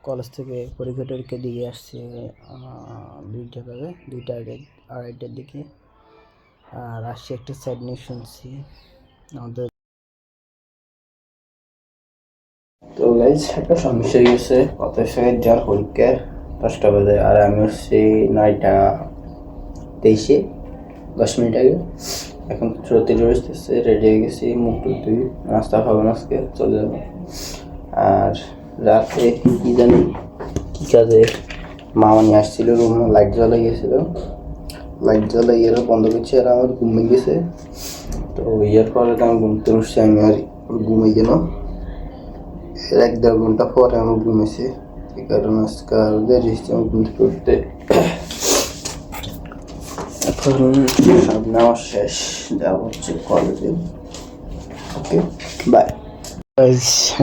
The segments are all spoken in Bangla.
কলেজ থেকে পরীক্ষা টরীক্ষা দিয়ে আসছি 2টার দিকে। আর আসছি একটা স্যাড নিউজ শুনছি আমাদের। তো গাইজ একটা সমস্যা হয়ে গেছে, অথচ যার পরীক্ষা 10টা বাজে আর আমি হচ্ছি 9টা 23-এ 10 মিনিট আগে। এখন সত্যি আসতেছে, রেডি হয়ে গেছি, মুখ টুক ধুই, নাস্তা খাবো, আজকে চলে যাবো। আর রাতে কি জানি কি কাজে মামা নিয়ে আসছিল, রুমে লাইট জ্বলাই গেছিল, লাইট জ্বলাই এরা বন্ধ করছে আর আমার ঘুমিয়ে গেছে। তো ইয়ার পরে তো আমি ঘুমতে উঠছি, আমি আর ঘুমিয়ে গেল। এর 1-1.5 ঘন্টা পরে আমি ঘুমেছি, এই কারণে আজকে আরো দেরি হচ্ছে আমি ঘুম থেকে উঠতে। এখন সব নেওয়া শেষ, যাবো হচ্ছে কলেজে। ওকে, বাই।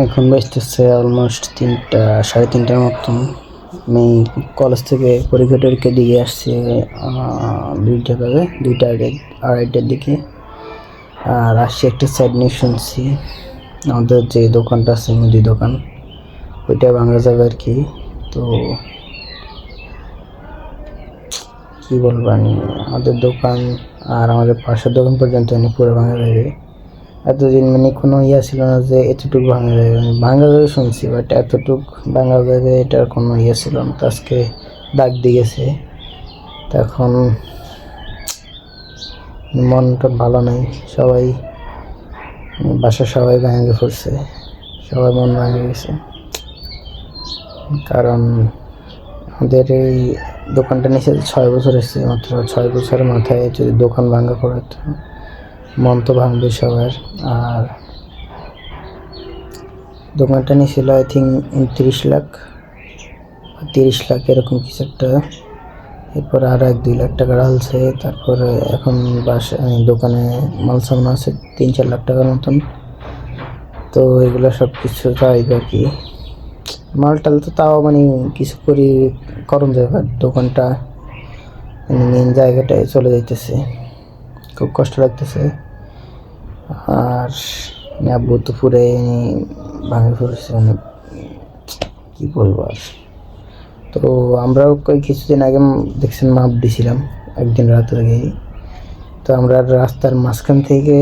এখন বাজতেছে অলমোস্ট 3টা 3:30-র মতন। আমি কলেজ থেকে পরীক্ষা টরীক্ষা দিয়ে আসছি 2টার দিকে। আর আসছি একটা স্যাড নিউজ শুনছি, আমাদের যে দোকানটা আছে মুদি দোকান, ওইটা ভাঙা যাবে আর কি। তো কি বলবো, আমি আমাদের দোকান আর আমাদের পাশের দোকান পর্যন্ত পুরো ভাঙা যাবে। এতদিন কোনো ছিল না যে এতটুকু ভাঙা যাবে, ভাঙা যাবে শুনছি, বাট এতটুক ভাঙা যাবে এটার কোনো ছিল না। তো আজকে দাগ দিয়ে গেছে, তো এখন মনটা ভালো নেই। সবাই বাসার সবাই ভেঙে পড়ছে, সবাই মন ভেঙে গেছে। কারণ আমাদের এই দোকানটা নিচে 6 বছর এসেছে, মাত্র 6 বছরের মাথায় যদি দোকান ভাঙা পড়ে তো মন তো ভাঙবে সবার। আর দোকানটা নিয়েছিল আই থিঙ্ক 29 লাখ 30 লাখ এরকম কিছু একটা। এরপর আর 1-2 লাখ টাকা ঢালছে। তারপরে এখন দোকানে মাল সামান আছে 3-4 লাখ টাকার মতন। তো এগুলো সব কিছু তাই আর কি, মালটাল তো তাও কিছু করি করণ যায়, দোকানটা মেন জায়গাটায় চলে যাইতেছে, খুব কষ্ট লাগতেছে। আর আব্বু তো পুরে ভাঙে পড়েছে, কি বলবো আর। তো আমরাও কিছুদিন আগে দেখছেন মাপ দিছিলাম একদিন রাত আগেই। তো আমরা রাস্তার মাঝখান থেকে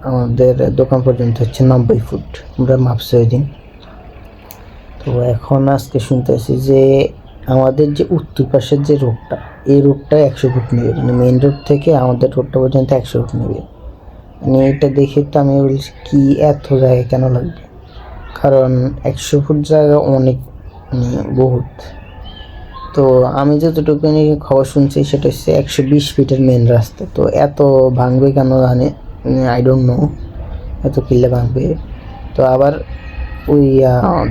আমাদের দোকান পর্যন্ত হচ্ছে 90 ফুট আমরা মাপছি ওই দিন। তো এখন আজকে শুনতেছি যে আমাদের যে উত্তর পাশের যে রোডটা, এই রোডটা 100 ফুট নেবে, মেইন রোড থেকে আমাদের রোডটা পর্যন্ত 100 ফুট নেবে। এটা দেখে তো আমি বলছি কি এত জায়গা কেন লাগবে, কারণ 100 ফুট জায়গা অনেক, বহুত। তো আমি যতটুকু খবর শুনছি সেটা হচ্ছে 120 ফিটের মেন রাস্তা। তো এত ভাঙবে কেন জানে, আই ডোন্ট নো এত কিল্লে ভাঙবে। তো আবার ওই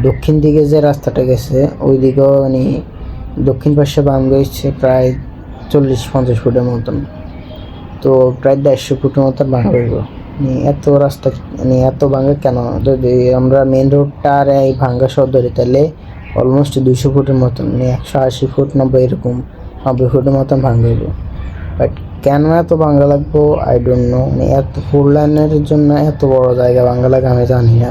দক্ষিণ দিকে যে রাস্তাটা গেছে ওই দিকেও দক্ষিণ পাশে ভাঙবে হচ্ছে প্রায় 40-50 ফুটের মতন। তো প্রায় 150 ফুটের মতন ভাঙবে। এত রাস্তা এত ভাঙে কেন, যদি আমরা মেন রোডটা আর এই ভাঙ্গা সহ ধরি তাহলে অলমোস্ট 200 ফুটের মতন, 180 ফুট 90 এরকম 90 ফুটের মতন ভাঙবে। বাট কেন এত ভাঙ্গা লাগবো আই ডোন্ট নো। এত 4 লাইনের জন্য এত বড় জায়গা ভাঙ্গা লাগে আমি জানি না,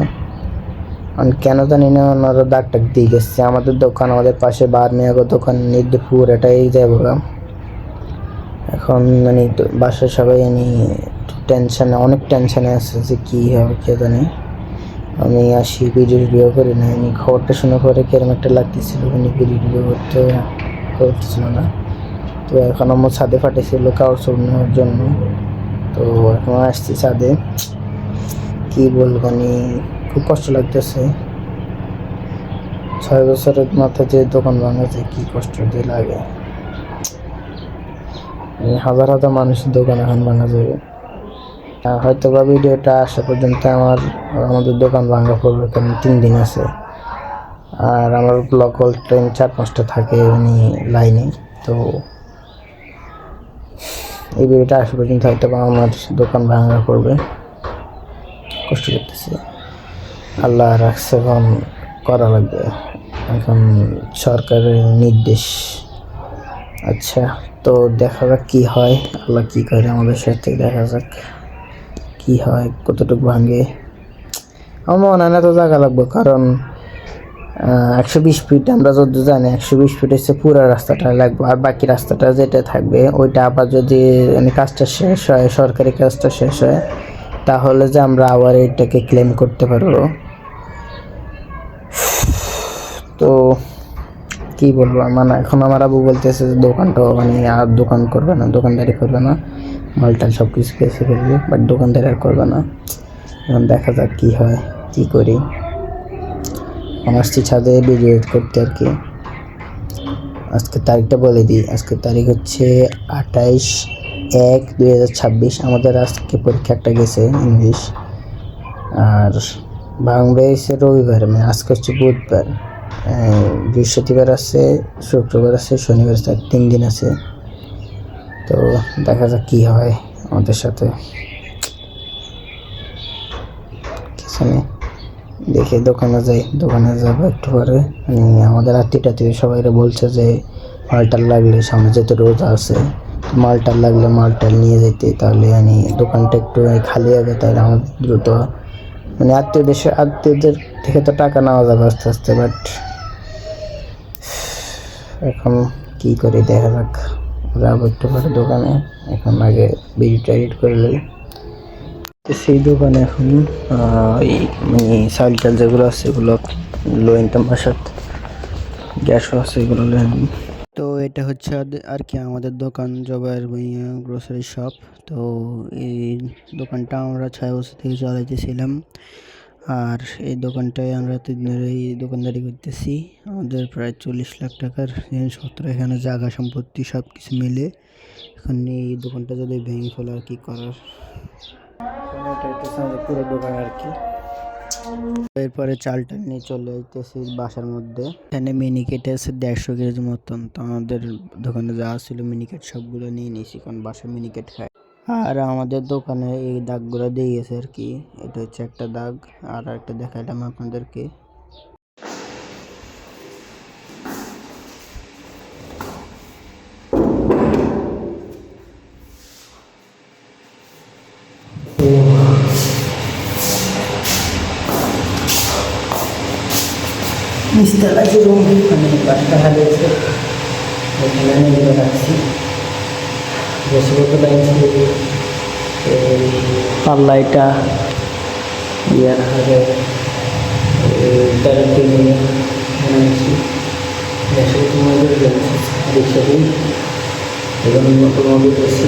কেন জানি না। ওনারা দাগ টাক দিয়ে গেছে আমাদের দোকান, আমাদের পাশে বারমিয়াগো দোকান নির্দপুর, এটাই যাবো। এখন বাসার সবাই টেনশনে, অনেক টেনশনে আছে যে কী হবে কে জানে। আমি আসি ভিডিও করি না, খবরটা শোনার পরে কেরম একটা লাগতেছিল, ভিডিও করতেছিল না। তো এখন আমার ছাদে ফাটেছিল কাউর চোর নেওয়ার জন্য। তো এখন আসছি ছাদে, কি বলবো, খুব কষ্ট লাগতেছে। 6 বছরের মাথায় যে দোকান ভাঙাছে কি কষ্ট দিয়ে লাগে। হাজার হাজার মানুষের দোকান এখন ভাঙা যাবে। হয়তো বা ভিডিওটা আসা পর্যন্ত আমাদের দোকান ভাঙা পড়বে, কারণ 3 দিন আছে। আর আমার লোকাল ট্রেন 4-5টা থাকে লাইনে। তো এই ভিডিওটা আসা পর্যন্ত হয়তো বা আমার দোকান ভাঙা পড়বে, কষ্ট করতেছে। আল্লাহ রাখছে, এখন করা লাগবে, এখন সরকারের নির্দেশ। আচ্ছা, তো দেখা যাক কি হয়, আল্লাহ কি করে আমাদের সাথে, দেখা যাক কি হয়, কতটুকু ভাঙে। আমার মনে হয় না তো জায়গা লাগবে, কারণ 120 ফিট আমরা যত জানি 120 ফিট হচ্ছে পুরো রাস্তাটা লাগবে, আর বাকি রাস্তাটা যেটা থাকবে ওইটা আবার যদি মানে কাজটা শেষ হয়, সরকারি কাজটা শেষ হয়, তাহলে যে আমরা আবার এটাকে ক্লেম করতে পারবো। তো কি বলবো, মানে এখন আমার আবু বলতেছে যে দোকানটা মানে আর দোকান করবে না, দোকানদারি করবে না, মালটাল সব কিছু বেঁচে ফেলবে, বাট দোকানদারি আর করবে না। এখন দেখা যাক কি হয়, কি করি। আমার আসছি ছাদে ভিডিও করতে আর কি। আজকে তারিখটা বলে দিই, আজকে তারিখ হচ্ছে 28/1/2026। আমাদের আজকে পরীক্ষা একটা গেছে ইংলিশ, আর বাংলা হচ্ছে রবিবার, মানে আজকে হচ্ছে বুধবার, বৃহস্পতিবার আছে, শুক্রবার আছে, শনিবার আছে, 3 দিন আছে। তো দেখা যাক কি হয় আমাদের সাথে, কিছু নেই, দেখে দোকানে যাই, দোকানে যাবো একটু পরে। মানে আমাদের আত্মীয়টাতে সবাই বলছে যে মালটাল লাগলে সামনে যেতে রোজা আছে, মালটাল লাগলে মালটাল নিয়ে যেতে, তাহলে মানে দোকানটা একটু খালি হবে, তাহলে আমাদের দ্রুত মানে আত্মীয়দের থেকে তো টাকা নেওয়া যাবে আস্তে আস্তে, বাট এখন কি করি দেখা যাক। যাবো একটু পরে দোকানে, এখন আগে ভিডিওটা এডিট করে লই। সেই দোকানে এখন এই মানে চাল টাল যেগুলো আছে এগুলো লো ইনকাম বাসাত, গ্যাসও আছে, এগুলো লো। তো এটা হচ্ছে আর কি আমাদের দোকান, জবাইয়ের ভুঁইয়া গ্রোসারি শপ। তো এই দোকানটা আমরা 6 বছর থেকে চালাইতেছিলাম, আর এই দোকানটায় আমরা 3 দিন ধরে এই দোকানদারি করতেছি। আমাদের প্রায় 40 লাখ টাকার জিনিসপত্র, এখানে জায়গা সম্পত্তি সব কিছু মিলে। এখন এই দোকানটা যদি ভেঙে ফেলে আর কি করার, এটা হচ্ছে আমাদের পুরো দোকান আর কি। এরপরে চালটা নিয়ে চলে যাইতেছি বাসার মধ্যে। এখানে মিনিকেট আছে 150 কেজির মতন। তো আমাদের দোকানে যা ছিল মিনিকেট সবগুলো নিয়ে নিয়েছি, কারণ বাসায় মিনিকেট খায়। আর আমাদের দোকানে এই দাগগুলো দিয়ে গেছে আর কি। এটা হচ্ছে একটা দাগ, আর একটা দেখাইলাম আপনাদেরকে। নিচতলা যে রুম, মানে বাসটা হারিয়েছে, ওখানে নিয়ে রাখছি। বসে লাগছে পাল্লা, এটা ইয়ার হারে ডাইরেক্ট নিয়ে বানাইছি। দেখছি এবং মোটামুটি বেশি।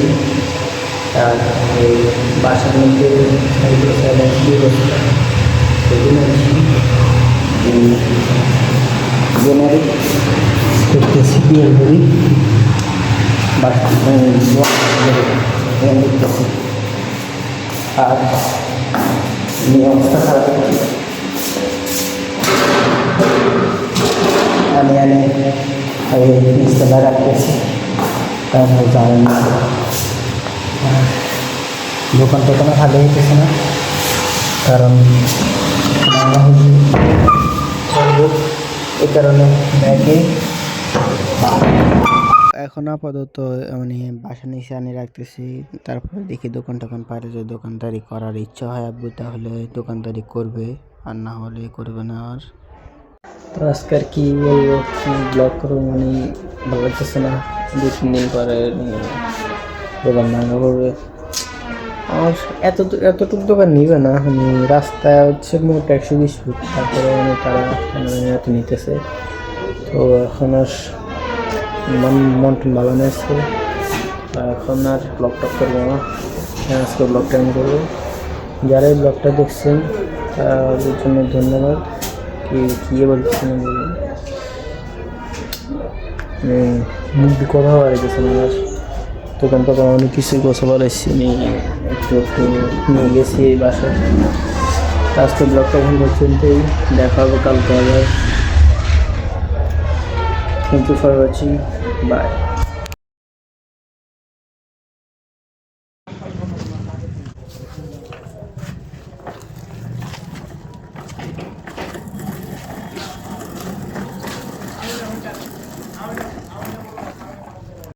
আর এই বাসার মধ্যে জেনারি করতেছি, বিয়ের করি দেখতেছি। আর অবস্থা খারাপ, আমি নিচতলা রাখতেছি, তারপর জানেন না দোকান টোকানে ভালো হইতেছে না, কারণ এই কারণে ব্যাগে এখন আপাতত মানে বাসা নিচে আনি রাখতেছি। তারপরে দেখি দোকান টোকান পারে, যদি দোকানদারি করার ইচ্ছা হয় আব্বু তাহলে দোকানদারি করবে, আর না হলে করবে না। আর তো আজকে আর কি বলবো, ব্লগ করবো মানে ভালো লাগতেছে না। 2-3 দিন পরে দোকান ভাঙা পড়বে। আর এতটুকু দোকান নিবে না, মানে রাস্তা হচ্ছে মোট 120 ফুট, তারপরে মানে তারা এত নিতেছে। তো এখন আর মন ভালো নেই আজকে, এখন আর ব্লগ টক করবো না, আজকে ব্লগটা আমি করবো। যারা এই ব্লগটা দেখছেন তাদের জন্য ধন্যবাদ। কি বলতেছেন মুখ দিয়ে কথা হয়ে গেছে আমার। দোকান টোকান অনেক কিছুই গোছাবার এসেছি, আমি একটু নিয়ে গেছি এই বাসায়। আজকে ব্লগটা এখন পর্যন্তই, দেখা হবে কালকে আবার। Thank you for watching, by.